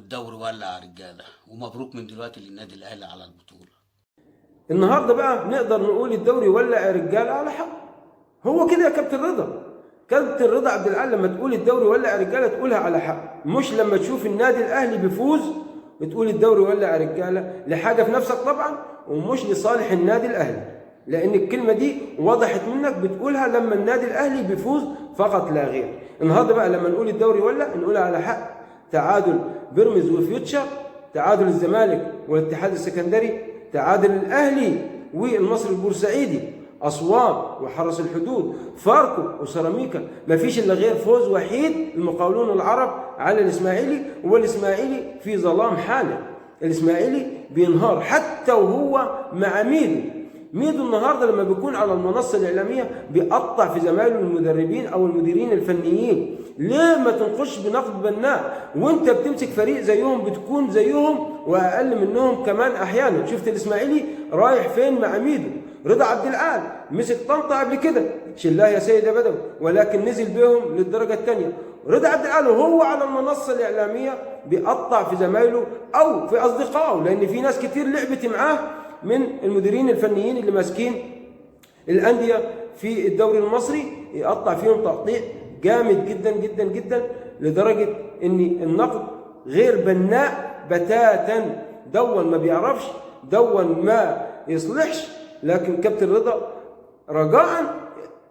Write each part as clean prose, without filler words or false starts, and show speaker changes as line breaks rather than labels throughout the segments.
والدوري ولع رجاله، ومبروك من دلوقتي للنادي الاهلي على البطوله.
النهارده بقى نقدر نقول الدوري ولع يا رجاله على حق. هو كده يا كابتن رضا. كابتن رضا عبد العال لما تقول الدوري ولع يا رجاله تقولها على حق، مش لما تشوف النادي الاهلي بيفوز بتقول الدوري ولع يا رجاله لحاجه في نفسك طبعا، ومش لصالح النادي الاهلي. لان الكلمه دي وضحت منك بتقولها لما النادي الاهلي بيفوز فقط لا غير. النهارده بقى لما نقول الدوري ولع نقولها على حق. تعادل بيراميدز وفيوتشر، تعادل الزمالك والاتحاد السكندري، تعادل الاهلي والمصري البورسعيدي، اسوان وحرس الحدود، فاركو وسيراميكا، ما فيش الا غير فوز وحيد المقاولون العرب على الاسماعيلي، والاسماعيلي في ظلام حاله. الاسماعيلي بينهار حتى وهو مع ميدو النهارده لما بيكون على المنصه الاعلاميه بيقطع في زمايله المدربين او المديرين الفنيين. ليه ما تنقش بنقد بناء؟ وانت بتمسك فريق زيهم بتكون زيهم واقل منهم كمان احيانا. شفت الاسماعيلي رايح فين مع ميدو؟ رضا عبد العال مسك طنطا قبل كده، شلاه يا سيد يا بدوي، ولكن نزل بهم للدرجه الثانيه. رضا عبد العال وهو على المنصه الاعلاميه بيقطع في زمايله او في اصدقائه، لان في ناس كتير لعبت معاه من المديرين الفنيين اللي ماسكين الانديه في الدوري المصري، يقطع فيهم تقطيع جامد جدا جدا جدا، لدرجه ان النقد غير بناء بتاتا. دون ما بيعرفش، دون ما يصلحش. لكن كابتن رضا رجاء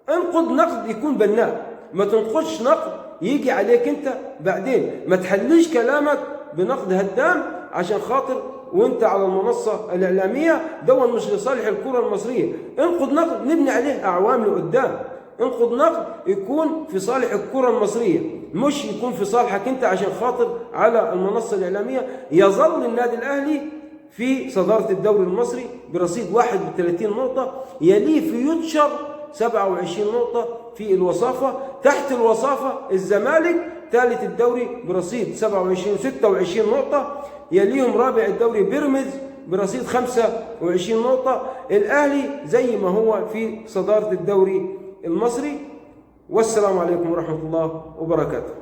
انقد نقد يكون بناء، ما تنقدش نقد يجي عليك انت بعدين. ما تحليش كلامك بنقد هدام عشان خاطر وانت على المنصه الاعلاميه، دون مش لصالح الكره المصريه. انقد نقد نبني عليه اعوام لقدام، انقد نقد يكون في صالح الكره المصريه، مش يكون في صالحك انت عشان خاطر على المنصه الاعلاميه. يظل النادي الاهلي في صداره الدوري المصري برصيد 31 نقطه، يليه فيوتشر 27 نقطه في الوصافه، تحت الوصافه الزمالك ثالث الدوري برصيد 26 نقطه، يليهم رابع الدوري بيراميدز برصيد 25 نقطة. الأهلي زي ما هو في صدارة الدوري المصري. والسلام عليكم ورحمة الله وبركاته.